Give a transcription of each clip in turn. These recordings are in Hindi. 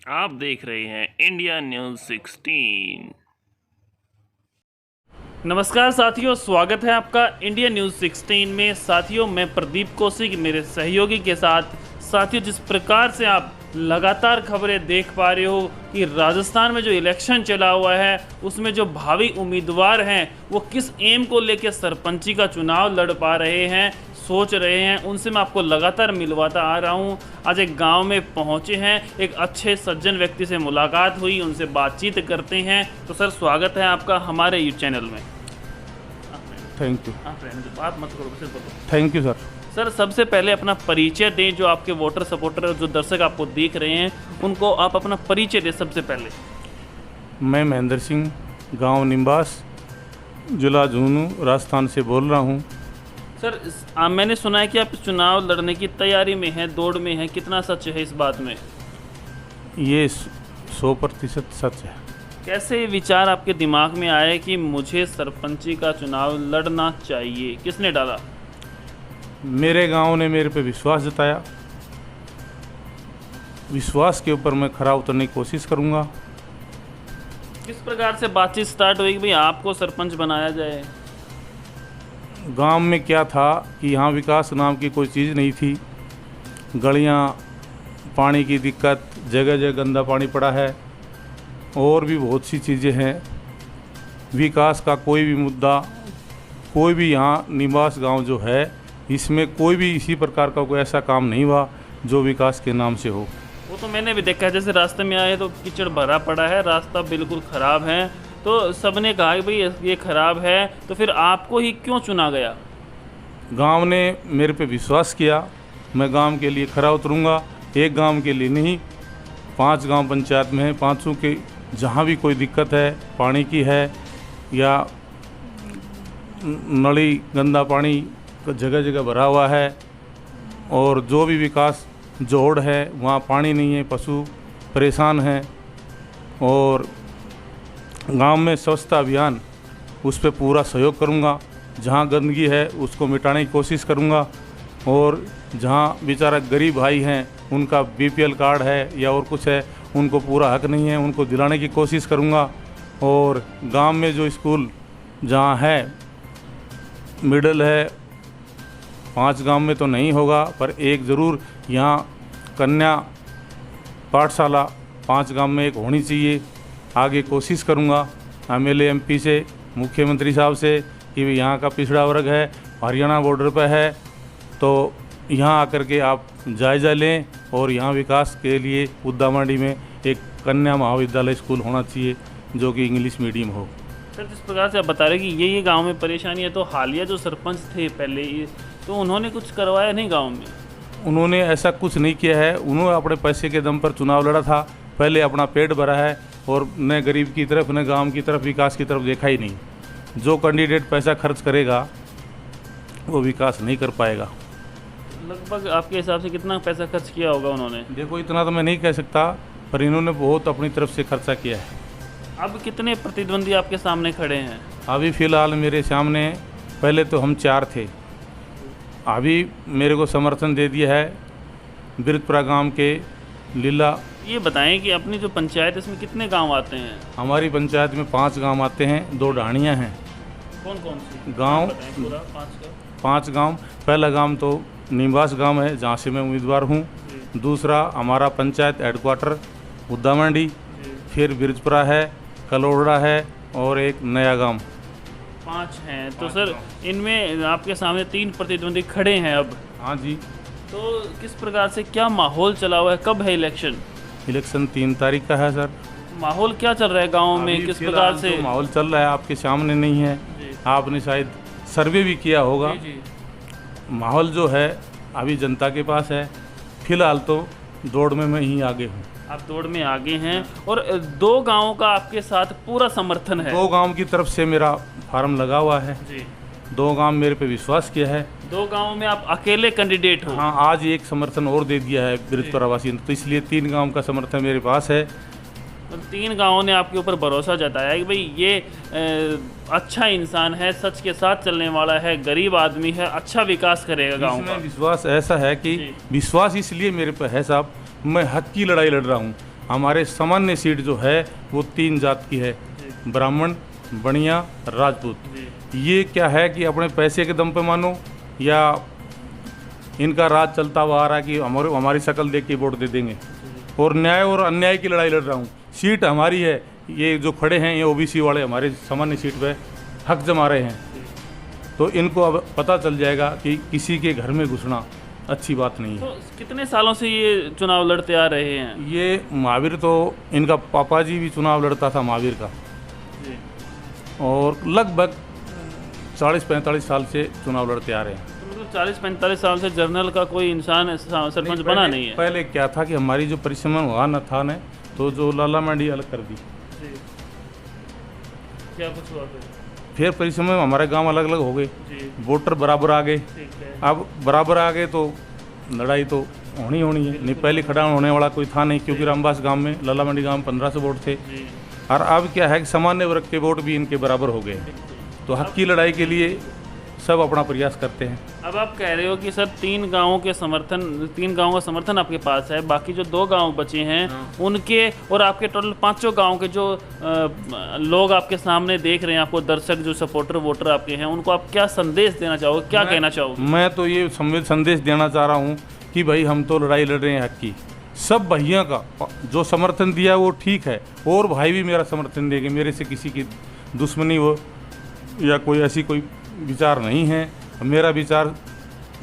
आप देख रहे हैं इंडिया न्यूज़ 16। नमस्कार साथियों, स्वागत है आपका इंडिया न्यूज़ 16 में। साथियों, मैं प्रदीप कौशिक मेरे सहयोगी के साथ। साथियों, जिस प्रकार से आप लगातार खबरें देख पा रहे हो कि राजस्थान में जो इलेक्शन चला हुआ है उसमें जो भावी उम्मीदवार हैं वो किस एम को लेकर सरपंची का चुनाव लड़ पा रहे हैं, सोच रहे हैं, उनसे मैं आपको लगातार मिलवाता आ रहा हूं। आज एक गांव में पहुंचे हैं, एक अच्छे सज्जन व्यक्ति से मुलाकात हुई, उनसे बातचीत करते हैं। तो सर, स्वागत है आपका हमारे यूट्यूब चैनल में। Thank you. बात मत करो, सिर्फ बोलो। Thank you sir. सर, सबसे पहले अपना परिचय दें, जो आपके वोटर सपोर्टर जो दर्शक आपको देख रहे हैं उनको आप अपना परिचय दें सबसे पहले। मैं महेंद्र सिंह, गांव निम्बास, जिला झुंझुनू, राजस्थान से बोल रहा हूं। सर, मैंने सुना है कि आप चुनाव लड़ने की तैयारी में हैं, दौड़ में हैं, कितना सच है इस बात में? ये 100% सच है। कैसे विचार आपके दिमाग में आए कि मुझे सरपंची का चुनाव लड़ना चाहिए? किसने डाला? मेरे गांव ने मेरे पे विश्वास जताया। विश्वास के ऊपर मैं खरा उतरने की कोशिश करूंगा। किस प्रकार से बातचीत स्टार्ट हुई कि भाई आपको सरपंच बनाया जाए? गांव में क्या था कि यहाँ विकास नाम की कोई चीज़ नहीं थी। गलियाँ, पानी की दिक्कत, जगह जगह गंदा पानी पड़ा है, और भी बहुत सी चीज़ें हैं। विकास का कोई भी मुद्दा, कोई भी यहाँ निवास गांव जो है, इसमें कोई भी इसी प्रकार का कोई ऐसा काम नहीं हुआ जो विकास के नाम से हो। वो तो मैंने भी देखा है, जैसे रास्ते में आए तो कीचड़ भरा पड़ा है, रास्ता बिल्कुल ख़राब है, तो सबने कहा कि भाई ये ख़राब है, तो फिर आपको ही क्यों चुना गया? गांव ने मेरे पे विश्वास किया। मैं गांव के लिए खरा उतरूंगा। एक गांव के लिए नहीं, 5 गांव पंचायत में है, 5 के जहां भी कोई दिक्कत है, पानी की है या नली गंदा पानी जगह जगह भरा हुआ है, और जो भी विकास जोड़ है वहाँ पानी नहीं है, पशु परेशान हैं, और गांव में स्वच्छता अभियान उस पर पूरा सहयोग करूंगा। जहाँ गंदगी है उसको मिटाने की कोशिश करूंगा, और जहाँ बेचारा गरीब भाई हैं उनका बीपीएल कार्ड है या और कुछ है, उनको पूरा हक नहीं है, उनको दिलाने की कोशिश करूंगा। और गांव में जो स्कूल जहाँ है, मिडिल है, 5 गांव में तो नहीं होगा पर एक ज़रूर यहाँ कन्या पाठशाला 5 गांव में एक होनी चाहिए। आगे कोशिश करूँगा एमएलए एमपी से, मुख्यमंत्री साहब से कि यहाँ का पिछड़ा वर्ग है, हरियाणा बॉर्डर पर है, तो यहाँ आकर के आप जायज़ा लें, और यहाँ विकास के लिए उद्दामंडी में एक कन्या महाविद्यालय स्कूल होना चाहिए जो कि इंग्लिश मीडियम हो। सर, जिस प्रकार से आप बता रहे कि ये गांव में परेशानी है, तो हालिया जो सरपंच थे पहले, तो उन्होंने कुछ करवाया नहीं गांव में? उन्होंने ऐसा कुछ नहीं किया है। उन्होंने अपने पैसे के दम पर चुनाव लड़ा था, पहले अपना पेट भरा है, और न गरीब की तरफ न गांव की तरफ, विकास की तरफ देखा ही नहीं। जो कैंडिडेट पैसा खर्च करेगा वो विकास नहीं कर पाएगा। लगभग आपके हिसाब से कितना पैसा खर्च किया होगा उन्होंने? देखो, इतना तो मैं नहीं कह सकता, पर इन्होंने बहुत अपनी तरफ से खर्चा किया है। अब कितने प्रतिद्वंदी आपके सामने खड़े हैं? अभी फ़िलहाल मेरे सामने, पहले तो हम 4 थे, अभी मेरे को समर्थन दे दिया है बिरतपुरा गांव के लीला। ये बताएं कि अपनी जो पंचायत है इसमें कितने गांव आते हैं? हमारी पंचायत में 5 गांव आते हैं, 2 ढाणियाँ हैं। कौन कौन सी गांव? पूरा 5 गांव। पहला गांव तो निवास गांव है जहां से मैं उम्मीदवार हूं। दूसरा हमारा पंचायत हेडक्वार्टर उद्दामंडी, फिर बिरजपुरा है, कलोड़ा है, और एक नया गांव। 5 हैं। तो सर, इनमें आपके सामने 3 प्रतिद्वंदी खड़े हैं अब। हाँ जी। तो किस प्रकार से क्या माहौल चला हुआ है? कब है इलेक्शन? इलेक्शन 3 तारीख का है सर। माहौल क्या चल रहा है गाँव में, किस प्रकार से? तो माहौल चल रहा है, आपके सामने नहीं है, आपने शायद सर्वे भी किया होगा। जी। माहौल जो है अभी जनता के पास है। फिलहाल तो दौड़ में मैं ही आगे हूँ। आप दौड़ में आगे हैं, और 2 गांवों का आपके साथ पूरा समर्थन है? 2 गांव की तरफ से मेरा फार्म लगा हुआ है जी। 2 गांव मेरे पे विश्वास किया है। 2 गांवों में आप अकेले कैंडिडेट हो? हाँ, आज एक समर्थन और दे दिया है बिरजपुरा वासी ने, तो इसलिए 3 गांव का समर्थन मेरे पास है। और 3 गांवों ने आपके ऊपर भरोसा जताया कि भाई ये अच्छा इंसान है, सच के साथ चलने वाला है, गरीब आदमी है, अच्छा विकास करेगा गांव का। विश्वास ऐसा है कि विश्वास इसलिए मेरे पे है साहब, मैं हक की लड़ाई लड़ रहा हूँ। हमारे सामान्य सीट जो है वो 3 जात की है, ब्राह्मण, बनिया, राजपूत। ये क्या है कि अपने पैसे के दम पे मानो या इनका राज चलता हुआ आ रहा है कि हमारी शक्ल देख के वोट दे देंगे। और न्याय और अन्याय की लड़ाई लड़ रहा हूँ। सीट हमारी है, ये जो खड़े हैं ये ओबीसी वाले हमारे सामान्य सीट पे हक जमा रहे हैं, तो इनको अब पता चल जाएगा कि किसी के घर में घुसना अच्छी बात नहीं है। तो कितने सालों से ये चुनाव लड़ते आ रहे हैं? ये महावीर, तो इनका पापा जी भी चुनाव लड़ता था महावीर का, और लगभग 40-45 साल से चुनाव लड़ते आ रहे हैं। तो मतलब 40-45 साल से जर्नल का कोई इंसान सरपंच बना नहीं है। पहले क्या था कि हमारी जो परिश्रम हुआ न था ने, तो जो लाला मंडी अलग कर दी। क्या कुछ हुआ फिर परिश्रम में हमारे गांव अलग अलग हो गए, वोटर बराबर आ गए। अब बराबर आ गए तो लड़ाई तो होनी है। नहीं पहले खड़ा होने वाला कोई था नहीं, क्योंकि रामबास गांव में, लाला मंडी गांव में 1500 वोट थे। और अब क्या है कि सामान्य वर्ग के वोट भी इनके बराबर हो गए, तो हक की लड़ाई के लिए सब अपना प्रयास करते हैं। अब आप कह रहे हो कि सर 3 गांवों का समर्थन आपके पास है, बाकी जो 2 गांव बचे हैं उनके और आपके टोटल 5 गांव के जो लोग आपके सामने देख रहे हैं, आपको दर्शक जो सपोर्टर वोटर आपके हैं, उनको आप क्या संदेश देना चाहोगे, क्या कहना चाहोगे? मैं तो ये संदेश देना चाह रहा हूँ कि भाई हम तो लड़ाई लड़ रहे हैं हक की। सब भाइयों का जो समर्थन दिया वो ठीक है, और भाई भी मेरा समर्थन देंगे। मेरे से किसी की दुश्मनी हो या कोई ऐसी कोई विचार नहीं है। मेरा विचार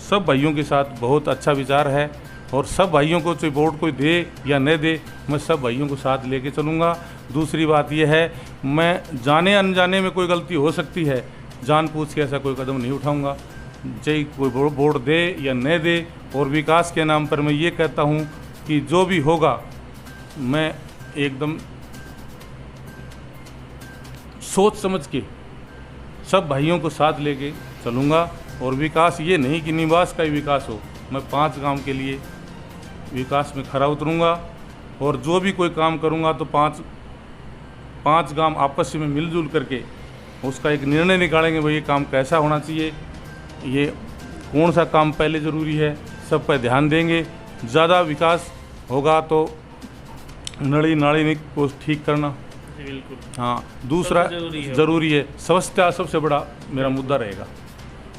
सब भाइयों के साथ बहुत अच्छा विचार है, और सब भाइयों को चाहे वोट कोई दे या न दे, मैं सब भाइयों को साथ लेके चलूँगा। दूसरी बात यह है, मैं जाने अनजाने में कोई गलती हो सकती है, जानबूझ के ऐसा कोई कदम नहीं उठाऊँगा, चाहे कोई वोट दे या न दे। और विकास के नाम पर मैं ये कहता हूँ कि जो भी होगा मैं एकदम सोच समझ के सब भाइयों को साथ लेके चलूँगा। और विकास ये नहीं कि निवास का ही विकास हो, मैं 5 गांव के लिए विकास में खरा उतरूँगा। और जो भी कोई काम करूँगा तो 5 गांव आपस में मिलजुल करके उसका एक निर्णय निकालेंगे, भाई ये काम कैसा होना चाहिए, ये कौन सा काम पहले ज़रूरी है, सब पर ध्यान देंगे। ज़्यादा विकास होगा तो नाली को ठीक करना, बिल्कुल हाँ, दूसरा जरूरी है। स्वच्छता सबसे बड़ा मेरा मुद्दा रहेगा।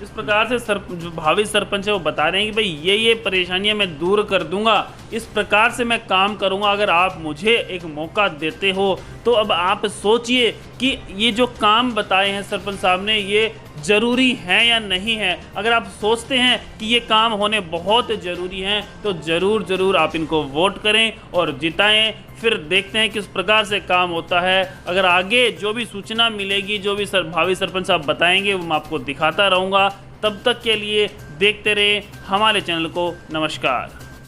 इस प्रकार से जो भावी सरपंच है वो बता रहे हैं कि भाई ये परेशानियां मैं दूर कर दूंगा, इस प्रकार से मैं काम करूंगा। अगर आप मुझे एक मौका देते हो तो अब आप सोचिए कि ये जो काम बताए हैं सरपंच साहब ने, ये ज़रूरी है या नहीं है। अगर आप सोचते हैं कि ये काम होने बहुत ज़रूरी हैं तो ज़रूर आप इनको वोट करें और जिताएं। फिर देखते हैं किस प्रकार से काम होता है। अगर आगे जो भी सूचना मिलेगी, जो भी भावी सरपंच साहब बताएंगे, वो मैं आपको दिखाता रहूँगा। तब तक के लिए देखते रहे हमारे चैनल को। नमस्कार।